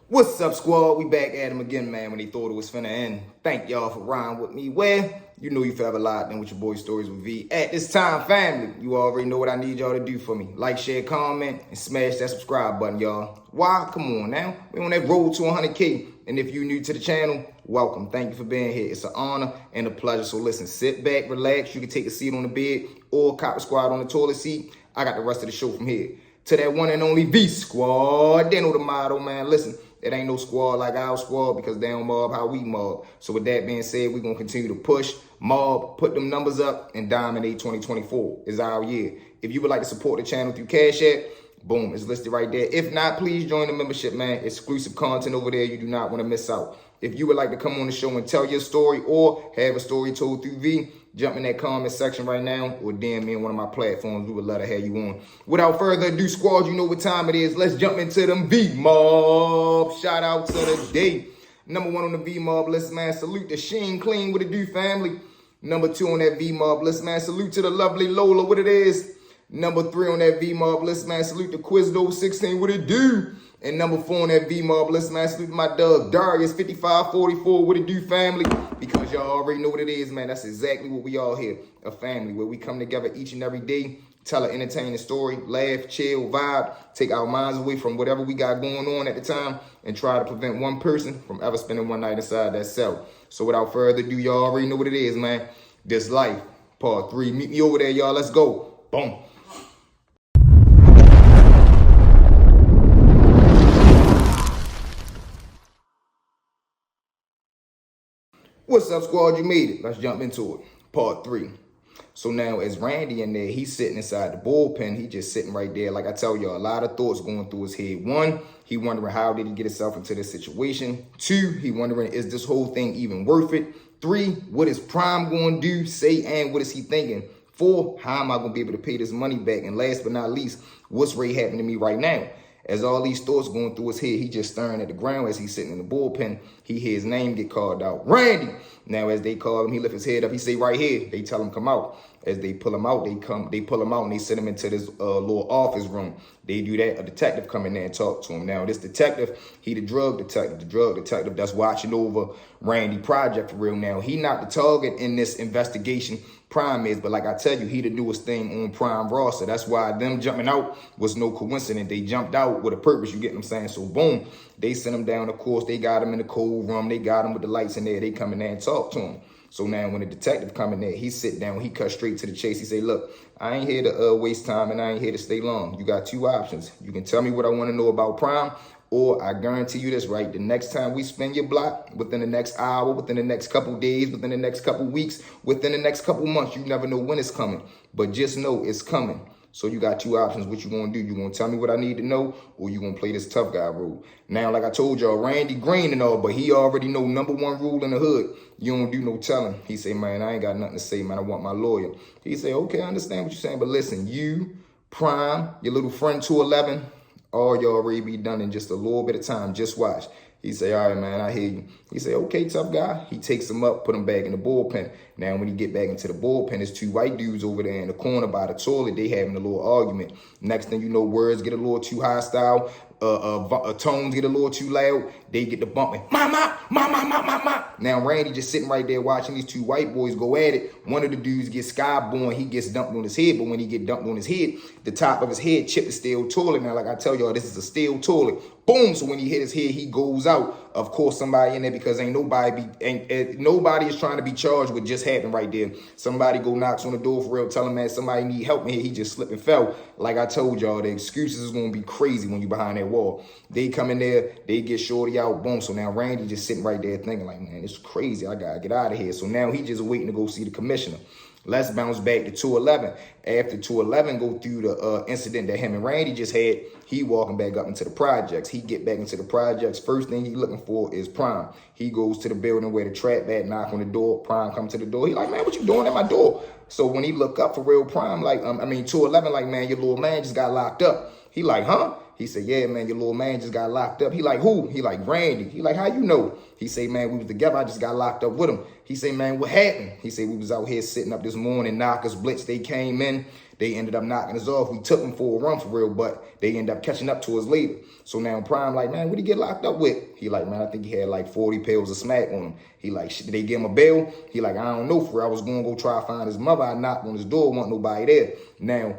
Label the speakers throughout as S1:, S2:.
S1: What's up, squad? We back at him again, man, when he thought it was finna end. Thank y'all for riding with me. Well, you know you forever locked in with your boy Stories with V. At this time, family, you already know what I need y'all to do for me. Like, share, comment, and smash that subscribe button, y'all. Why? Come on now. We on that road to 100K. And if you're new to the channel, welcome. Thank you for being here. It's an honor and a pleasure. So listen, sit back, relax. You can take a seat on the bed or cop squad on the toilet seat. I got the rest of the show from here. To that one and only V squad. They know the motto, man. Listen. It ain't no squad like our squad because they don't mob how we mob. So with that being said, we're going to continue to push, mob, put them numbers up, and dominate 2024 is our year. If you would like to support the channel through Cash App, boom, it's listed right there. If not, please join the membership, man. Exclusive content over there you do not want to miss out. If you would like to come on the show and tell your story or have a story told through V, jump in that comment section right now or DM me on one of my platforms. We would love to have you on. Without further ado, squad, you know what time it is. Let's jump into them V-Mob. Shout out to the day. Number one on the V-Mob list, man. Salute to Sheen Clean, what it do, family. Number two on that V-Mob list, man. Salute to the lovely Lola, what it is. Number three on that V-Mob list, man. Salute to Quizdo 16, what it do. And number four on that V-Mob list, man. Salute to my dog Darius 5544, what it do, family. Because y'all already know what it is, man. That's exactly what we all here. A family where we come together each and every day, tell an entertaining story, laugh, chill, vibe, take our minds away from whatever we got going on at the time, and try to prevent one person from ever spending one night inside that cell. So without further ado, y'all already know what it is, man. This Life, part 3. Meet me over there, y'all. Let's go. Boom. What's up, squad? You made it. Let's jump into it. Part 3. So now as Randy in there, he's sitting inside the bullpen. He just sitting right there. Like I tell y'all, a lot of thoughts going through his head. One, he wondering how did he get himself into this situation. Two, he wondering, is this whole thing even worth it? Three, what is Prime going to do, say, and what is he thinking? Four, how am I going to be able to pay this money back? And last but not least, what's really happening to me right now? As all these thoughts going through his head, he just staring at the ground as he's sitting in the bullpen. He hear his name get called out. Randy! Now, as they call him, he lift his head up. He say, right here. They tell him, come out. As they pull him out, they pull him out and they send him into this little office room. They do that. A detective come in there and talk to him. Now, this detective, he the drug detective that's watching over Randy Project for real now. He not the target in this investigation. Prime is, but like I tell you, he the newest thing on Prime roster. That's why them jumping out was no coincidence. They jumped out with a purpose, you get what I'm saying? So boom, they sent him down. Of course, they got him in the cold room. They got him with the lights in there. They come in there and talk to him. So now when the detective come in there, he sit down, he cut straight to the chase. He say, look, I ain't here to waste time and I ain't here to stay long. You got two options. You can tell me what I want to know about Prime, or I guarantee you this, right? The next time we spin your block, within the next hour, within the next couple days, within the next couple weeks, within the next couple months, you never know when it's coming. But just know it's coming. So you got two options. What you gonna do? You gonna tell me what I need to know, or you gonna play this tough guy role? Now, like I told y'all, Randy Green and all, but he already know number one rule in the hood. You don't do no telling. He say, man, I ain't got nothing to say, man. I want my lawyer. He say, okay, I understand what you're saying, but listen, you, Prime, your little friend 211, all y'all already be done in just a little bit of time. Just watch. He say, all right, man, I hear you. He say, okay, tough guy. He takes him up, put him back in the bullpen. Now, when he get back into the bullpen, there's two white dudes over there in the corner by the toilet. They having a little argument. Next thing you know, words get a little too hostile. Tones get a little too loud. They get the bumping. Mama. Now, Randy just sitting right there watching these two white boys go at it. One of the dudes gets skyborn. He gets dumped on his head. But when he get dumped on his head, the top of his head chipped the steel toilet. Now, like I tell y'all, this is a steel toilet. Boom. So when he hit his head, he goes out. Of course, somebody in there, because nobody is trying to be charged with just happened right there. Somebody go knocks on the door for real, tell him, man, somebody need help in here. He just slipped and fell. Like I told y'all, the excuses is going to be crazy when you behind that wall. They come in there, they get shorty out, boom. So now Randy just sitting right there thinking like, man, it's crazy. I got to get out of here. So now he just waiting to go see the commissioner. Let's bounce back to 211. After 211 go through the incident that him and Randy just had, he walking back up into the projects. He get back into the projects. First thing he looking for is Prime. He goes to the building where the trap at, knock on the door. Prime come to the door. He like, man, what you doing at my door? So when he look up for real, Prime, like, 211, like, man, your little man just got locked up. He like, huh? He said, yeah, man, your little man just got locked up. He like, who? He like, Randy. He like, how you know? He say, man, we was together. I just got locked up with him. He say, man, what happened? He said, we was out here sitting up this morning, knockers, blitz. They came in. They ended up knocking us off. We took them for a run for real, but they ended up catching up to us later. So now Prime like, man, what did he get locked up with? He like, man, I think he had like 40 pills of smack on him. He like, shit, did they give him a bail? He like, I don't know, for real. I was going to go try to find his mother. I knocked on his door, wasn't nobody there. Now,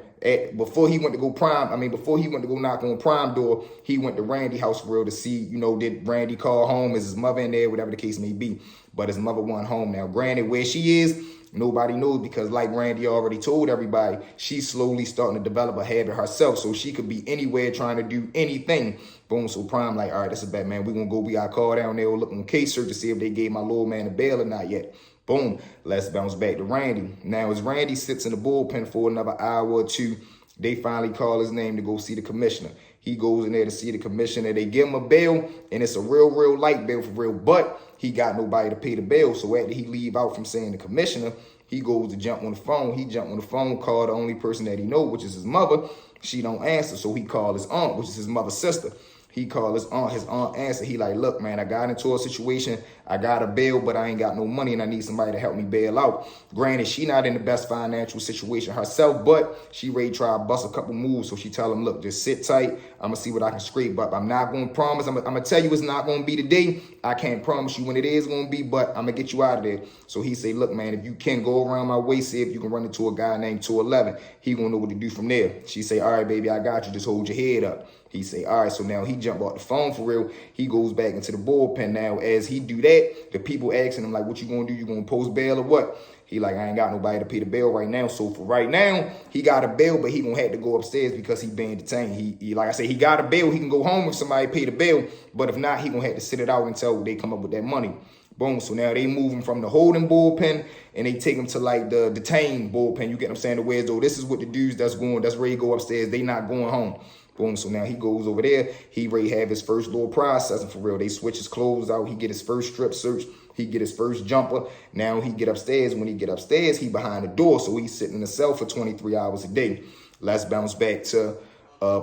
S1: before he went to go knock on Prime door, he went to Randy house for real to see, you know, did Randy call home? Is his mother in there? Whatever the case may be. But his mother wasn't home. Now, granted, where she is, nobody knows, because like Randy already told everybody, she's slowly starting to develop a habit herself. So she could be anywhere trying to do anything. Boom. So Prime like, all right, that's a bet, man. We're going to go. We got to call down there, look on case search to see if they gave my little man a bail or not yet. Boom. Let's bounce back to Randy. Now, as Randy sits in the bullpen for another hour or two, they finally call his name to go see the commissioner. He goes in there to see the commissioner. They give him a bail, and it's a real light bail for real, but he got nobody to pay the bail. So after he leave out from saying the commissioner, he goes to jump on the phone. He jump on the phone, call the only person that he know, which is his mother. She don't answer, so he called his aunt, which is his mother's sister. He called his aunt answered. He like, look, man, I got into a situation. I got a bail, but I ain't got no money, and I need somebody to help me bail out. Granted, she not in the best financial situation herself, but she ready to try to bust a couple moves. So she tell him, look, just sit tight. I'm going to see what I can scrape up. I'm not going to promise. I'm going to tell you it's not going to be today. I can't promise you when it is going to be, but I'm going to get you out of there. So he say, look, man, if you can go around my way, see if you can run into a guy named 211. He going to know what to do from there. She say, all right, baby, I got you. Just hold your head up. He say, all right, so now he jump off the phone for real. He goes back into the bullpen. Now, as he do that, the people asking him, like, what you going to do? You going to post bail or what? He like, I ain't got nobody to pay the bail right now. So for right now, he got a bail, but he going to have to go upstairs because he being detained. He like I said, he got a bail. He can go home if somebody pay the bail. But if not, he going to have to sit it out until they come up with that money. Boom. So now they move him from the holding bullpen and they take him to like the detained bullpen. You get what I'm saying? The way though, this is what the dudes that's ready to go upstairs. They not going home. Boom. So now he goes over there. He ready to have his first little processing for real. They switch his clothes out. He get his first strip search. He get his first jumper. Now he get upstairs. When he get upstairs, he behind the door. So he's sitting in the cell for 23 hours a day. Let's bounce back to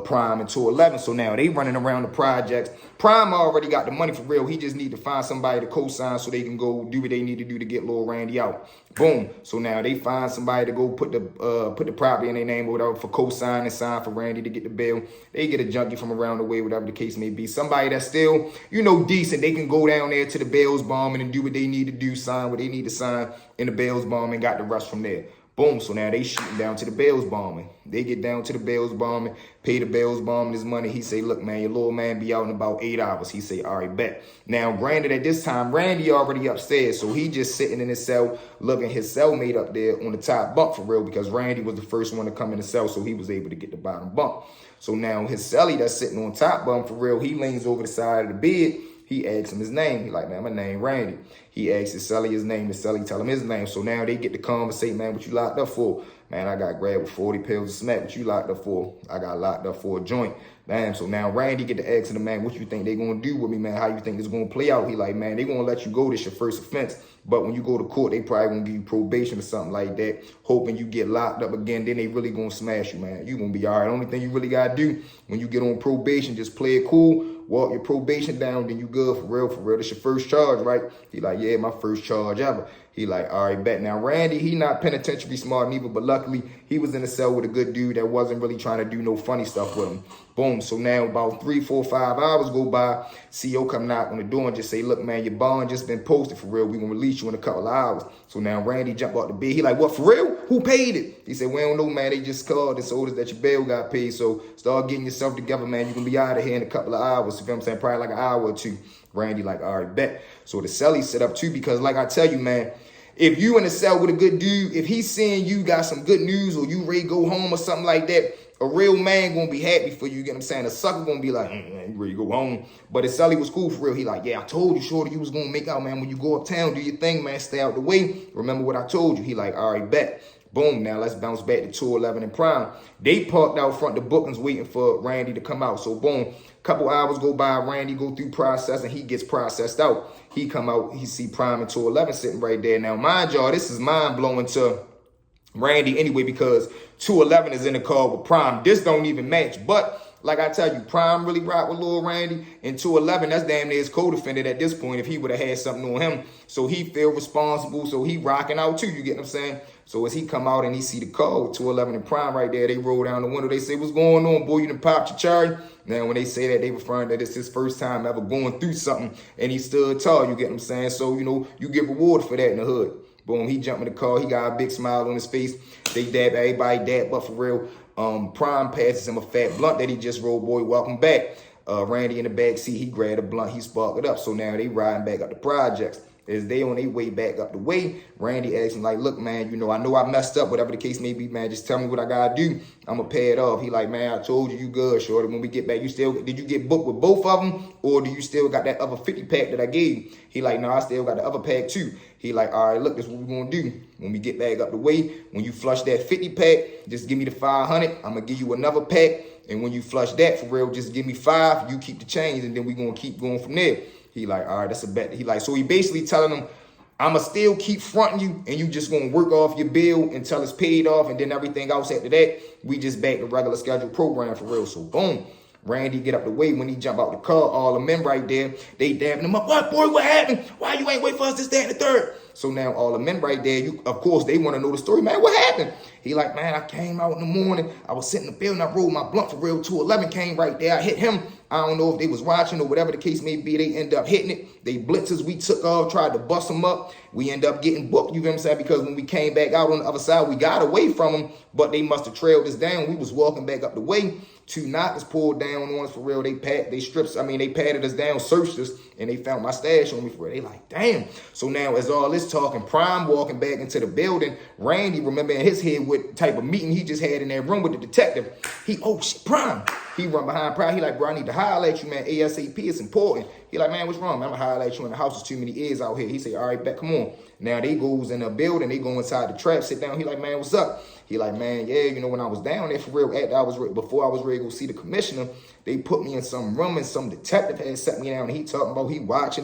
S1: Prime and 211. So now they running around the projects. Prime already got the money for real. He just need to find somebody to co-sign so they can go do what they need to do to get little Randy out. Boom. So now they find somebody to go put the property in their name or whatever for co-sign and sign for Randy to get the bail. They get a junkie from around the way, whatever the case may be. Somebody that's still, you know, decent. They can go down there to the bail's bombing and do what they need to do, sign what they need to sign in the bail's bomb and got the rest from there. Boom. So now they shooting down to the bail's bombing. They get down to the bail's bombing, pay the bail's bombing his money. He say, look, man, your little man be out in about 8 hours. He say, all right, bet. Now, granted, at this time, Randy already upstairs. So he just sitting in his cell, looking his cellmate up there on the top bunk for real, because Randy was the first one to come in the cell. So he was able to get the bottom bunk. So now his cellie that's sitting on top bunk for real, he leans over the side of the bed. He asks him his name. He like, man, my name Randy. He asks his cellie his name. The cellie tell him his name. So now they get to conversate, man, what you locked up for? Man, I got grabbed with 40 pills of smack. What you locked up for? I got locked up for a joint. Damn, so now Randy get to asking the man, what you think they going to do with me, man? How you think this going to play out? He like, man, they going to let you go. This your first offense. But when you go to court, they probably going to give you probation or something like that, hoping you get locked up again. Then they really going to smash you, man. You going to be all right. Only thing you really got to do when you get on probation, just play it cool. Walk your probation down, then you good for real, for real. This your first charge, right? He like, yeah, my first charge ever. He like, all right, bet. Now, Randy, he not penitentiary smart neither, but luckily he was in the cell with a good dude that wasn't really trying to do no funny stuff with him. Boom. So now about 3, 4, 5 hours go by. CO come knock on the door and just say, look, man, your bond just been posted for real. We gonna release you in a couple of hours. So now Randy jump out the bed. He like, what, for real? Who paid it? He said, we don't know, man. They just called and told us that your bail got paid. So start getting yourself together, man. You gonna be out of here in a couple of hours. You feel what I'm saying? Probably like an hour or two. Randy like, all right, bet. So the cellie set up too, because like I tell you, man, if you in the cell with a good dude, if he's seeing you got some good news or you ready to go home or something like that, a real man gonna be happy for you, you get what I'm saying? A sucker gonna be like, man, you ready to go home? But if Sully was cool for real, he like, yeah, I told you, shorty, you was gonna make out, man. When you go uptown, do your thing, man. Stay out the way. Remember what I told you. He like, all right, bet. Boom, now let's bounce back to 211 and Prime. They parked out front the bookings waiting for Randy to come out. So boom, couple hours go by, Randy go through process and he gets processed out. He come out, he see Prime and 211 sitting right there. Now, mind y'all, this is mind-blowing to Randy anyway, because 211 is in the car with Prime. This don't even match, but like I tell you, Prime really rock with Lil Randy, and 211, that's damn near his co-defendant at this point if he would have had something on him. So he feel responsible, so he rocking out too, you get what I'm saying? So as he come out and he see the car with 211 and Prime right there, they roll down the window, they say, what's going on, boy, you done popped your cherry? Now, when they say that, they referring that it's his first time ever going through something, and he stood tall, you get what I'm saying? So, you know, you get rewarded for that in the hood. Boom, he jumped in the car, he got a big smile on his face. They dab, everybody dab, but for real, Prime passes him a fat blunt that he just rolled, boy, welcome back. Randy in the back seat, he grabbed a blunt, he sparked it up. So now they riding back up the projects. As they on their way back up the way, Randy asked him like, look, man, you know I messed up, whatever the case may be, man, just tell me what I gotta do. I'ma pay it off. He like, man, I told you, you good, shorty. When we get back, did you get booked with both of them, or do you still got that other 50 pack that I gave you? He like, no, I still got the other pack too. He like, all right, look, this is what we gonna do. When we get back up the way, when you flush that 50 pack, just give me the 500. I'm gonna give you another pack, and when you flush that for real, just give me 5. You keep the change, and then we gonna keep going from there. He like, all right, that's a bet. He like, so he basically telling him, I'ma still keep fronting you, and you just gonna work off your bill until it's paid off, and then everything else after that, we just back to regular scheduled program for real. So boom, Randy get up the way. When he jump out the car, all the men right there, they dabbing him up. What, boy, what happened? Why you ain't wait for us this, that, and the third? So now all the men right there, of course, they want to know the story. Man, what happened? He like, man, I came out in the morning. I was sitting in the building. I rolled my blunt for real. 211 came right there. I hit him. I don't know if they was watching or whatever the case may be. They end up hitting it. They blitzers. We took off, tried to bust them up. We end up getting booked, you know what I'm saying? Because when we came back out on the other side, we got away from them, but they must have trailed us down. We was walking back up the way. 2 knockers pulled down on us for real. They patted us down, searched us, and they found my stash on me for real. They like, damn. So now as all this talking, Prime walking back into the building, Randy, remember in his head what type of meeting he just had in that room with the detective. Oh shit, Prime. He run behind Prime. He like, bro, I need to holler at you, man. ASAP, it's important. He like, man, what's wrong, man? I'm gonna holler at you in the house. There's too many ears out here. He say, all right, bet, come on. Now they goes in the building. They go inside the trap, sit down. He like, man, what's up? He like, man, yeah, you know, when I was down there for real, before I was ready to go see the commissioner, they put me in some room and some detective had set me down. And he talking about he watching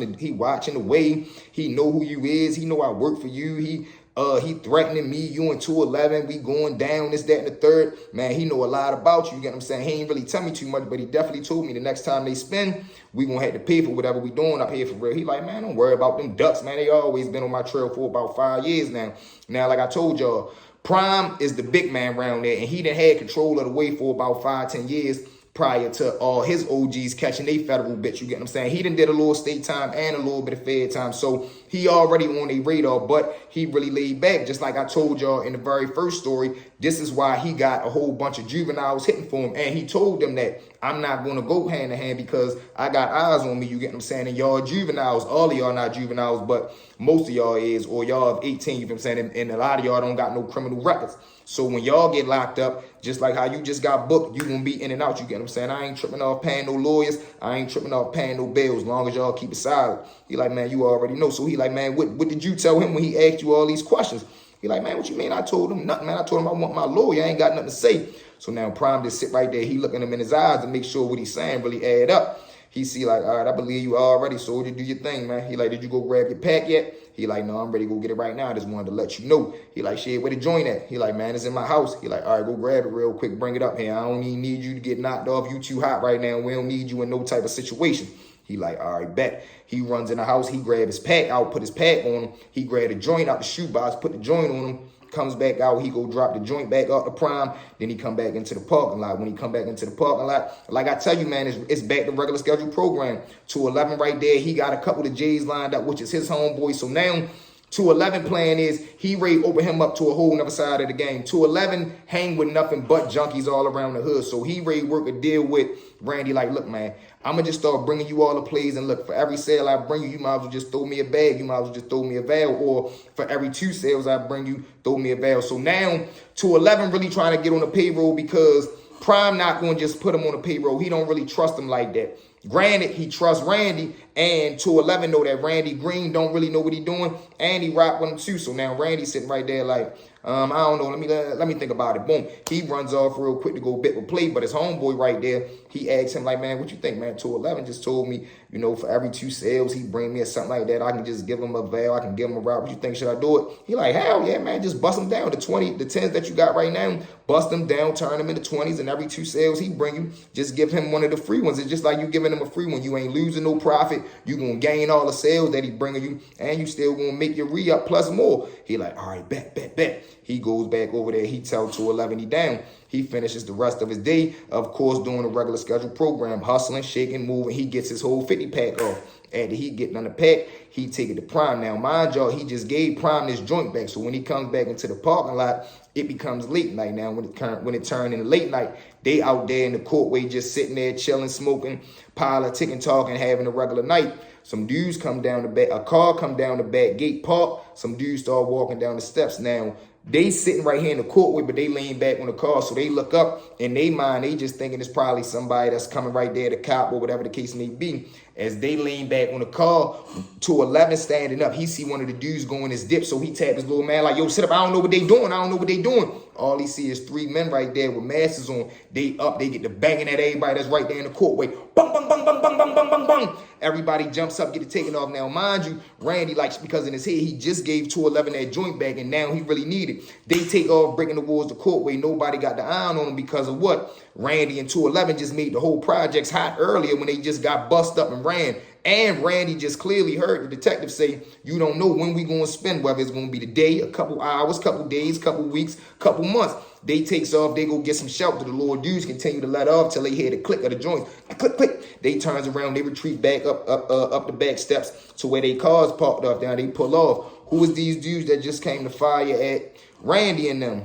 S1: the way. He know who you is. He know I work for you. He threatening me, you and 211, we going down, this, that, and the third. Man, he know a lot about you get what I'm saying? He ain't really tell me too much, but he definitely told me the next time they spin, we gonna have to pay for whatever we doing up here for real. He like, man, don't worry about them ducks, man. They always been on my trail for about 5 years now. Now, like I told y'all, Prime is the big man around there, and he done had control of the way for about 5-10 years prior to all his OGs catching they federal bitch, you get what I'm saying? He done did a little state time and a little bit of fed time, so he already on a radar, but he really laid back. Just like I told y'all in the very first story, this is why he got a whole bunch of juveniles hitting for him, and he told them that I'm not going to go hand in hand because I got eyes on me, you get what I'm saying? And y'all juveniles, all of y'all not juveniles, but most of y'all is, or y'all have 18, you know what I'm saying? And a lot of y'all don't got no criminal records. So when y'all get locked up, just like how you just got booked, you gonna be in and out, you get what I'm saying? I ain't tripping off paying no lawyers. I ain't tripping off paying no bills, as long as y'all keep it silent. He like, man, you already know. So he like, man, what did you tell him when he asked you all these questions? He like, man, what you mean? I told him nothing, man. I told him I want my lawyer. I ain't got nothing to say. So now Prime just sit right there. He looking him in his eyes to make sure what he's saying really add up. He see like, all right, I believe you already, so you do your thing, man. He like, did you go grab your pack yet? He like, no, I'm ready to go get it right now. I just wanted to let you know. He like, shit, where the joint at? He like, man, it's in my house. He like, all right, go grab it real quick, bring it up here. I don't even need you to get knocked off. You too hot right now. We don't need you in no type of situation. He like, all right, bet. He runs in the house. He grab his pack out, put his pack on him. He grab the joint out the shoebox, put the joint on him. Comes back out, he go drop the joint back up to Prime, then he come back into the parking lot. When he come back into the parking lot, like I tell you, man, it's back to regular schedule program. 211 right there, he got a couple of J's lined up, which is his homeboy. So now 211 plan is he ready to open him up to a whole nother side of the game. 211 hang with nothing but junkies all around the hood. So he ready to work a deal with Randy like, look, man, I'm going to just start bringing you all the plays. And look, for every sale I bring you, you might as well just throw me a bag. You might as well just throw me a veil. Or for every 2 sales I bring you, throw me a veil. So now 211 really trying to get on the payroll because Prime not going to just put him on the payroll. He don't really trust him like that. Granted, he trusts Randy, and 211 know that Randy Green don't really know what he doing, and he rock with him too. So now Randy's sitting right there like, I don't know. Let me think about it. Boom. He runs off real quick to go bit with play, but his homeboy right there, he asks him like, man, what you think, man? 211 just told me, you know, for every 2 sales he bring me or something like that, I can just give him a veil. I can give him a route. What you think? Should I do it? He like, hell yeah, man. Just bust them down. The 10s that you got right now, bust them down, turn them into 20s, and every 2 sales he bring you, just give him one of the free ones. It's just like you giving him a free one. You ain't losing no profit. You gonna gain all the sales that he bringing you, and you still gonna make your re-up plus more. He like, all right, bet. He goes back over there. He tells 211 he down. He finishes the rest of his day, of course, doing a regular scheduled program, hustling, shaking, moving. He gets his whole 50 pack off. After he getting on the pack, he take it to Prime. Now, mind y'all, he just gave Prime this joint back. So when he comes back into the parking lot, it becomes late night now. When it turned into late night, they out there in the courtway just sitting there chilling, smoking, politicking, talking, having a regular night. Some dudes come down the back, a car come down the back gate, park. Some dudes start walking down the steps. Now, they sitting right here in the courtway, but they lean back on the car. So they look up in their mind. They just thinking it's probably somebody that's coming right there, the cop or whatever the case may be. As they lean back on the car, 211 standing up. He see one of the dudes going his dip. So he tapped his little man like, yo, sit up. I don't know what they doing. All he see is 3 men right there with masks on. They up. They get the banging at everybody that's right there in the courtway. Bang, bang, bang, bang, bang, bang, bang, bang, bang. Everybody jumps up, get it taken off. Now, mind you, Randy, like, because in his head, he just gave 211 that joint back, and now he really need it. They take off, breaking towards the courtway. Nobody got the iron on him because of what? Randy and 211 just made the whole projects hot earlier when they just got bust up and ran. And Randy just clearly heard the detective say, you don't know when we going to spend, whether it's going to be the day, a couple hours, couple days, couple weeks, couple months. They takes off, they go get some shelter. The little dudes continue to let off till they hear the click of the joints. Click, click. They turns around, they retreat back up the back steps to where they cars parked up down. They pull off. Who is these dudes that just came to fire at Randy and them?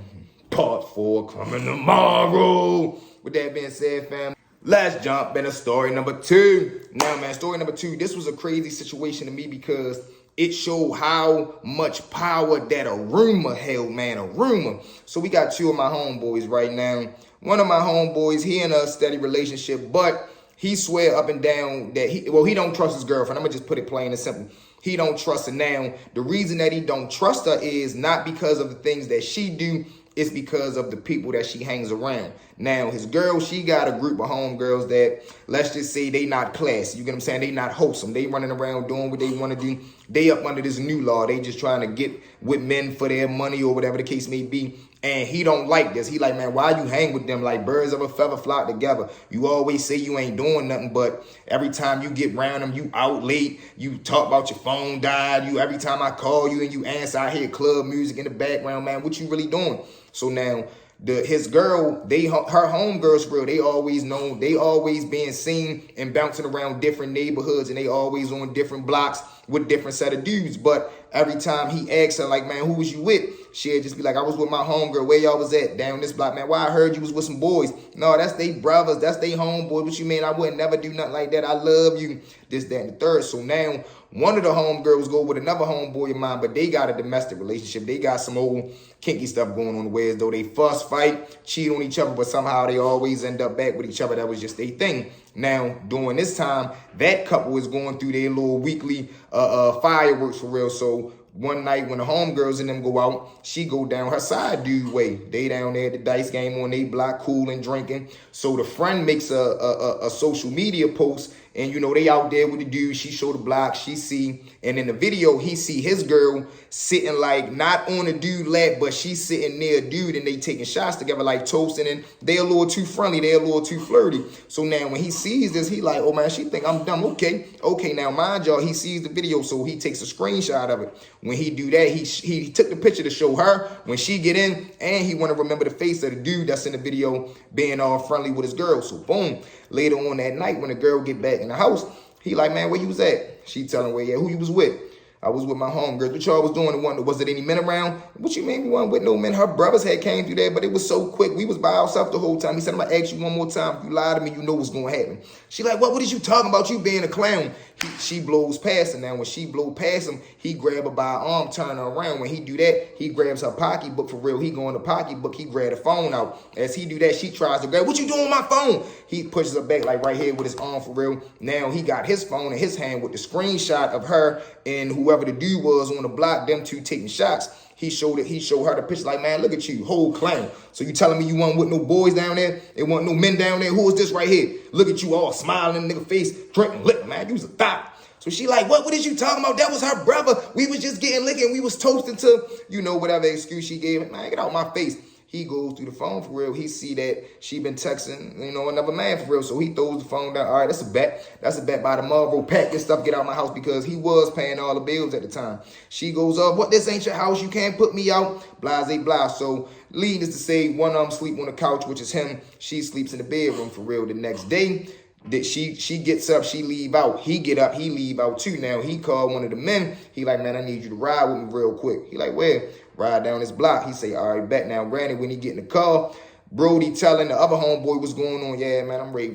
S1: Part 4 coming tomorrow. With that being said, fam, let's jump into story number 2. Now, man, story number 2, this was a crazy situation to me because it showed how much power that a rumor held, man, a rumor. So we got 2 of my homeboys right now. One of my homeboys, he in a steady relationship, but he swear up and down that he don't trust his girlfriend. I'm going to just put it plain and simple. He don't trust her. Now, the reason that he don't trust her is not because of the things that she do. It's because of the people that she hangs around. Now, his girl, she got a group of homegirls that, let's just say, they not classy. You get what I'm saying? They not wholesome. They running around doing what they want to do. They up under this new law. They just trying to get with men for their money or whatever the case may be. And he don't like this. He like, man, why you hang with them like birds of a feather flock together? You always say you ain't doing nothing, but every time you get around them, you out late. You talk about your phone died. Every time I call you and you answer, I hear club music in the background, man. What you really doing? So now his girl, her homegirls for real, they always being seen and bouncing around different neighborhoods, and they always on different blocks with different set of dudes. But every time he asks her, like, man, who was you with? She'd just be like, I was with my homegirl. Where y'all was at? Down this block, man. Why I heard you was with some boys. No, that's they brothers. That's they homeboys. What you mean? I wouldn't never do nothing like that. I love you. This, that, and the third. So now one of the homegirls go with another homeboy of mine, but they got a domestic relationship. They got some old kinky stuff going on where as though they fuss, fight, cheat on each other, but somehow they always end up back with each other. That was just their thing. Now, during this time, that couple is going through their little weekly fireworks for real. So one night when the homegirls and them go out, she go down her side dude way. They down there at the dice game on they block, cool and drinking. So the friend makes a social media post, and you know they out there with the dude. She show the block, she see, and in the video he see his girl sitting like not on a dude lap, but she's sitting near a dude, and they taking shots together like toasting, and they a little too friendly, they a little too flirty. So now when he sees this, he like, oh man, she think I'm dumb. Okay, now mind y'all, he sees the video, so he takes a screenshot of it. When he do that, he took the picture to show her when she get in, and he want to remember the face of the dude that's in the video being all friendly with his girl. So boom, later on that night when the girl get back in the house, he like, man, where you was at? She telling where, yeah, who you was with? I was with my homegirls. What y'all was doing? Was it any men around? What you mean we weren't with no men? Her brothers had came through there, but it was so quick. We was by ourselves the whole time. He said, I'm gonna ask you one more time. If you lie to me, you know what's gonna happen. She like, what is you talking about? You being a clown. She blows past him. Now, when she blow past him, he grab her by her arm, turn her around. When he do that, he grabs her pocketbook for real. He go in the pocketbook, he grab the phone out. As he do that, she tries to grab, what you doing with my phone? He pushes her back like right here with his arm for real. Now he got his phone in his hand with the screenshot of her and whoever the dude was on the block, them two taking shots. He showed her the picture like, man, look at you, whole clown. So you telling me you weren't with no boys down there? There wasn't no men down there? Who is this right here? Look at you all smiling in the nigga face, drinking liquor, man. You was a thot. So she like, what is you talking about? That was her brother. We was just getting liquor and we was toasting to, whatever excuse she gave. Man, get out my face. He goes through the phone for real. He see that she been texting, another man for real. So he throws the phone down. All right, that's a bet. That's a bet by the Marlboro. Pack your stuff, get out of my house, because he was paying all the bills at the time. She goes up, what, this ain't your house. You can't put me out. Blase, blah. So leading is to say one of them sleep on the couch, which is him. She sleeps in the bedroom for real. The next day, that she gets up, she leave out. He get up, he leave out too. Now he called one of the men. He like, man, I need you to ride with me real quick. He like, where? Ride down this block. He say, all right, bet. Now, granted, when he get in the car, Brody telling the other homeboy what's going on. Yeah, man, I'm ready.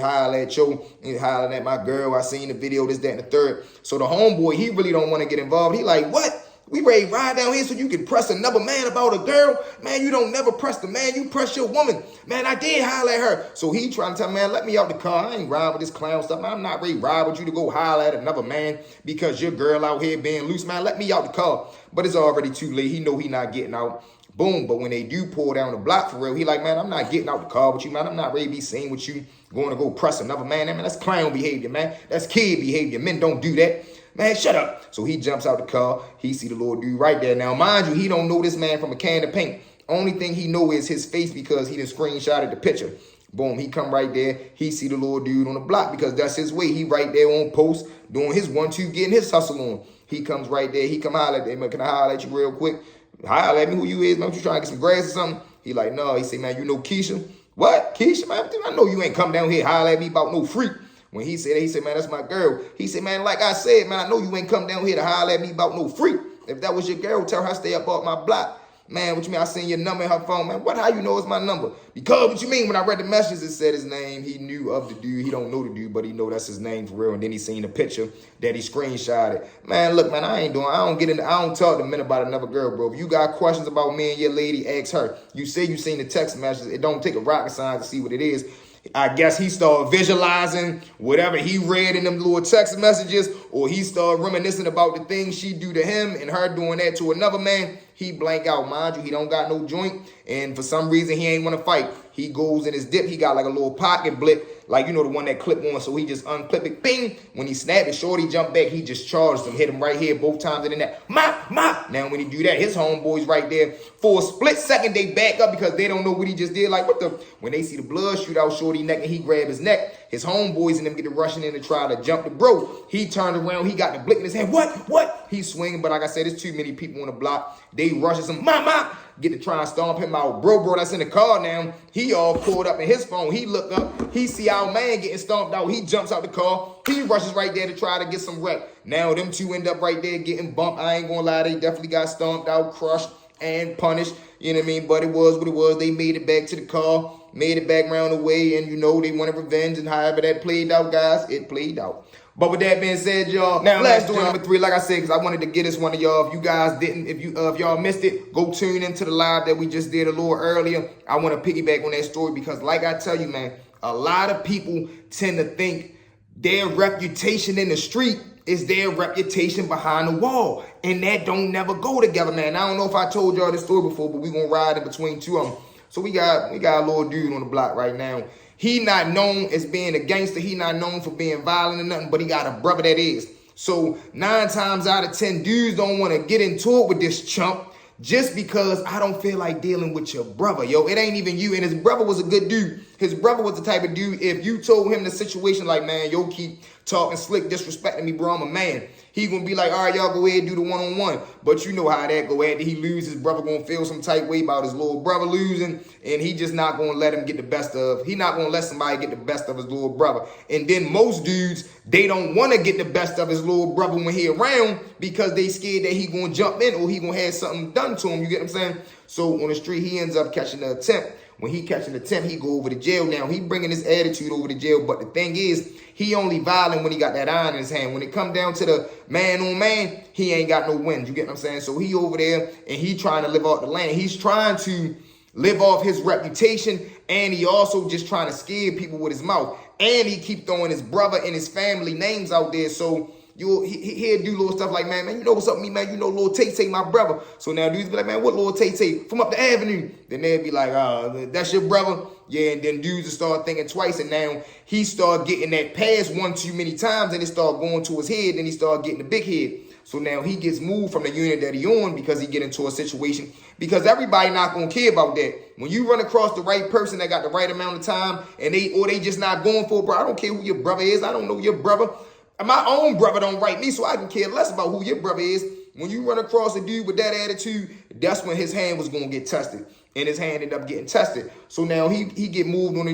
S1: Holler at you, hollering at my girl. I seen the video, this, that, and the third. So the homeboy, he really don't want to get involved. He like, what? We ready to ride down here so you can press another man about a girl? Man, you don't never press the man. You press your woman. Man, I did holler at her. So he trying to tell, man, let me out the car. I ain't riding with this clown stuff. Man, I'm not ready to ride with you to go holler at another man because your girl out here being loose. Man, let me out the car. But it's already too late. He know he not getting out. Boom. But when they do pull down the block for real, he like, man, I'm not getting out the car with you, man. I'm not ready to be seen with you going to go press another man. Man, that's clown behavior, man. That's kid behavior. Men don't do that. Man, shut up. So he jumps out the car. He see the little dude right there. Now, mind you, he don't know this man from a can of paint. Only thing he know is his face because he done screenshotted the picture. Boom, he come right there. He see the little dude on the block because that's his way. He right there on post doing his 1-2, getting his hustle on. He comes right there. He come holler at him. Can I holler at you real quick? Holler at me who you is, man. What you trying to get some grass or something? He like, no. He say, man, you know Keisha? What? Keisha, man? I know you ain't come down here holler at me about no freak. When he said that, he said, man, that's my girl. He said, man, like I said, man, I know you ain't come down here to holler at me about no freak. If that was your girl, tell her I stay up off my block. Man, what you mean? I seen your number in her phone, man. How you know it's my number? Because what you mean? When I read the messages, it said his name. He knew of the dude. He don't know the dude, but he know that's his name for real. And then he seen the picture that he screenshotted. Man, look, man, I don't talk to men about another girl, bro. If you got questions about me and your lady, ask her. You say you seen the text messages. It don't take a rocket science to see what it is. I guess he started visualizing whatever he read in them little text messages, or he started reminiscing about the things she do to him and her doing that to another man. He blank out, mind you. He don't got no joint, and for some reason he ain't want to fight. He goes in his dip. He got like a little pocket blip, like the one that clip on. So he just unclip it, bing. When he snapped it, shorty jumped back. He just charged him, hit him right here both times in the neck. Mop. Now when he do that, his homeboys right there for a split second they back up because they don't know what he just did. Like what the? When they see the blood shoot out shorty neck and he grab his neck, his homeboys and them get to rushing in to try to jump the bro. He turned around. He got the blick in his hand. What? He's swinging, but like I said, there's too many people on the block. They rushes him. Mop. Get to try and stomp him out. Bro, that's in the car now. He all pulled up in his phone. He look up. He see our man getting stomped out. He jumps out the car. He rushes right there to try to get some wreck. Now them two end up right there getting bumped. I ain't gonna lie. They definitely got stomped out, crushed, and punished. You know what I mean? But it was what it was. They made it back to the car. Made it back round the way. And, they wanted revenge. And however that played out, guys, it played out. But with that being said, y'all, now let's do number 3. Like I said, because I wanted to get this one to y'all. If you guys didn't, if y'all missed it, go tune into the live that we just did a little earlier. I want to piggyback on that story because, like I tell you, man, a lot of people tend to think their reputation in the street is their reputation behind the wall, and that don't never go together, man. I don't know if I told y'all this story before, but we gonna ride in between two of them. So we got a little dude on the block right now. He not known as being a gangster. He not known for being violent or nothing, but he got a brother that is. So 9 times out of 10, dudes don't want to get into it with this chump just because I don't feel like dealing with your brother. Yo, it ain't even you. And his brother was a good dude. His brother was the type of dude, if you told him the situation like, man, yo, keep talking slick, disrespecting me, bro. I'm a man. He gonna be like, all right, y'all go ahead and do the one-on-one. But you know how that go. After he loses, his brother gonna feel some type way about his little brother losing, and he just not gonna let him get the best of. He not gonna let somebody get the best of his little brother. And then most dudes, they don't want to get the best of his little brother when he around because they scared that he gonna jump in or he gonna have something done to him. You get what I'm saying? So on the street, he ends up catching the attempt. When he catching the attempt, he go over to jail. Now, he bringing his attitude over to jail, but the thing is, he only violent when he got that iron in his hand. When it come down to the man on man, he ain't got no wins. You get what I'm saying? So he over there, and he trying to live off the land. He's trying to live off his reputation, and he also just trying to scare people with his mouth. And he keep throwing his brother and his family names out there, so he'll do little stuff like, man, you know what's up with me, man? You know Lil Tay, my brother. So now dudes be like, man, what Lil Tay? From up the avenue. Then they'll be like, that's your brother? Yeah, and then dudes will start thinking twice, and now he start getting that pass one too many times, and it start going to his head, and he start getting the big head. So now he gets moved from the unit that he on because he get into a situation, because everybody not going to care about that. When you run across the right person that got the right amount of time, and they just not going for it, bro, I don't care who your brother is. I don't know your brother. My own brother don't write me, so I can care less about who your brother is. When you run across a dude with that attitude, that's when his hand was going to get tested. And his hand ended up getting tested. So now he get moved on a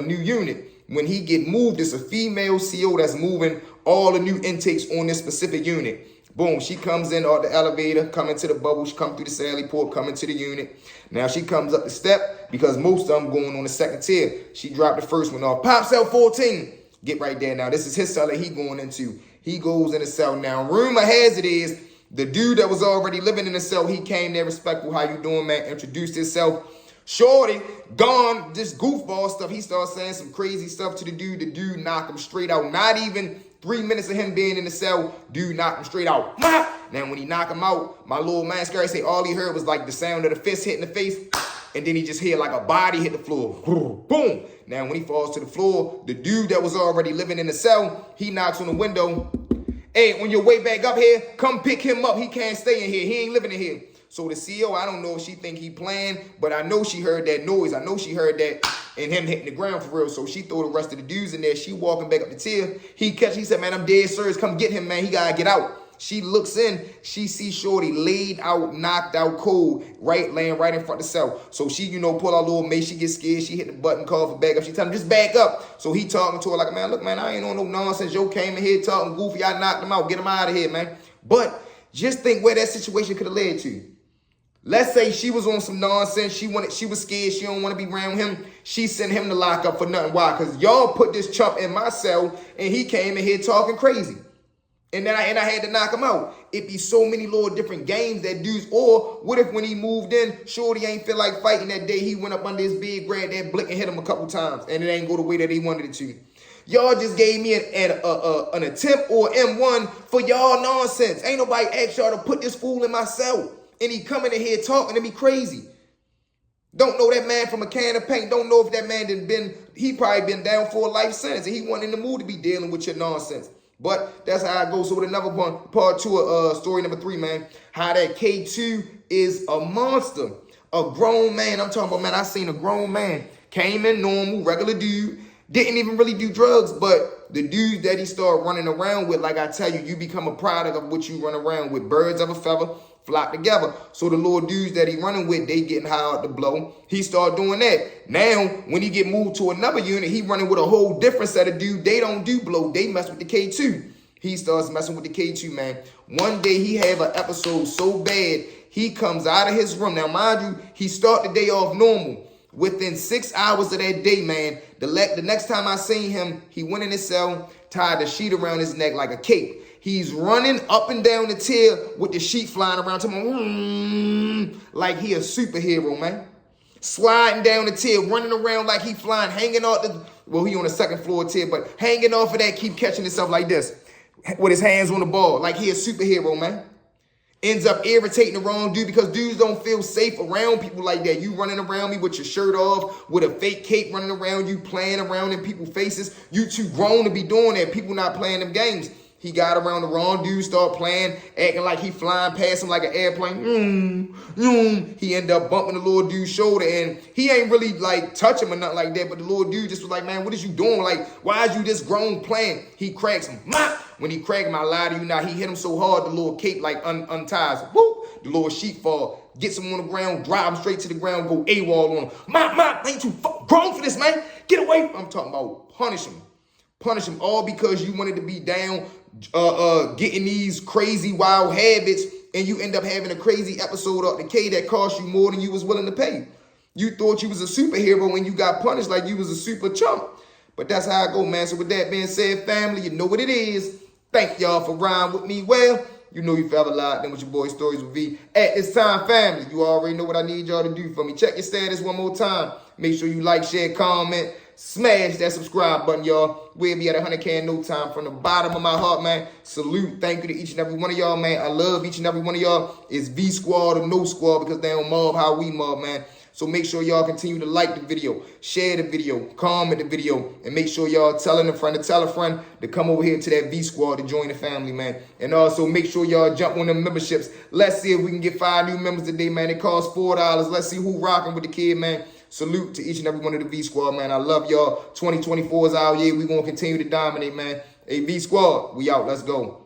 S1: new unit. When he get moved, it's a female CO that's moving all the new intakes on this specific unit. Boom, she comes in off the elevator, coming to the bubble, she come through the Sally port, coming to the unit. Now she comes up the step, because most of them going on the second tier. She dropped the first one off. Pop cell 14. Get right there now. This is his cell that he going into. He goes in the cell now. Rumor has it is the dude that was already living in the cell, he came there respectful. How you doing, man? Introduced himself. Shorty, gone, this goofball stuff. He starts saying some crazy stuff to the dude. The dude knocked him straight out. Not even 3 minutes of him being in the cell, dude knocked him straight out. Now, when he knocked him out, my little man Scary say all he heard was like the sound of the fist hitting the face. And then he just hear like a body hit the floor. Boom. Now, when he falls to the floor, the dude that was already living in the cell, he knocks on the window. Hey, on your way back up here, come pick him up. He can't stay in here. He ain't living in here. So the CEO, I don't know if she think he playing, but I know she heard that noise. I know she heard that and him hitting the ground for real. So she threw the rest of the dudes in there. She walking back up the tier. He said, man, I'm dead serious. Come get him, man. He got to get out. She looks in, she sees Shorty laid out, knocked out cold, laying right in front of the cell. So she, pull out a little mace, she gets scared, she hit the button, call for back up. She tell him, just back up. So he talking to her like, man, look, man, I ain't on no nonsense. Yo came in here talking goofy, I knocked him out, get him out of here, man. But just think where that situation could have led to. Let's say she was on some nonsense, she was scared, she don't want to be around him. She sent him to lock up for nothing. Why? Because y'all put this chump in my cell, and he came in here talking crazy. And then I had to knock him out. It be so many little different games that dudes, or what if when he moved in, Shorty ain't feel like fighting that day, he went up under his bed, grabbed that blick and hit him a couple times, and it ain't go the way that he wanted it to. Y'all just gave me an attempt or M1 for y'all nonsense. Ain't nobody asked y'all to put this fool in my cell, and he coming in here talking to me crazy. Don't know that man from a can of paint. Don't know if that man he probably been down for a life sentence, and he wasn't in the mood to be dealing with your nonsense. But that's how it goes. So with another one, part two of story number 3, man, how that K2 is a monster. A grown man. I'm talking about, man, I seen a grown man. Came in normal, regular dude. Didn't even really do drugs. But the dude that he started running around with, like I tell you, you become a product of what you run around with. Birds of a feather flock together. So the little dudes that he running with, they getting high out the blow. He start doing that. Now, when he get moved to another unit, he running with a whole different set of dudes. They don't do blow. They mess with the K2. He starts messing with the K2, man. One day he have an episode so bad, he comes out of his room. Now, mind you, he start the day off normal. Within 6 hours of that day, man, the next time I seen him, he went in his cell, tied the sheet around his neck like a cape. He's running up and down the tier with the sheet flying around to him like he a superhero, man. Sliding down the tier, running around like he flying, hanging off he on the second floor tier, but hanging off of that, keep catching himself like this with his hands on the ball like he a superhero, man. Ends up irritating the wrong dude because dudes don't feel safe around people like that. You running around me with your shirt off, with a fake cape running around you, playing around in people's faces. You too grown to be doing that. People not playing them games. He got around the wrong dude, start playing, acting like he flying past him like an airplane. He ended up bumping the little dude's shoulder, and he ain't really like touch him or nothing like that, but the little dude just was like, man, what is you doing? Like, why is you this grown playing? He cracks him. When he cracked him, I lie to you not, he hit him so hard, the little cape like unties him. Whoop! The little sheep fall, gets him on the ground, drive him straight to the ground, go AWOL on him. Ain't you grown for this, man? Get away. I'm talking about punish him. Punish him all because you wanted to be down, getting these crazy wild habits, and you end up having a crazy episode up the K that cost you more than you was willing to pay. You thought you was a superhero when you got punished like you was a super chump. But that's how I go, man. So with that being said, family, you know what it is. Thank y'all for riding with me. Well, you know you forever locked in with your boy Stories with V. At this time, family, you already know what I need y'all to do for me. Check your status one more time. Make sure you like, share, comment. Smash that subscribe button, y'all. We'll be at 100K in no time. From the bottom of my heart, man. Salute. Thank you to each and every one of y'all, man. I love each and every one of y'all. It's V Squad or no squad because they don't mob how we mob, man. So make sure y'all continue to like the video, share the video, comment the video, and make sure y'all telling a friend to tell a friend to come over here to that V Squad to join the family, man. And also make sure y'all jump on the memberships. Let's see if we can get 5 new members today, man. It costs $4. Let's see who rocking with the kid, man. Salute to each and every one of the V Squad, man. I love y'all. 2024 is out here. We gonna continue to dominate, man. Hey, V Squad, we out. Let's go.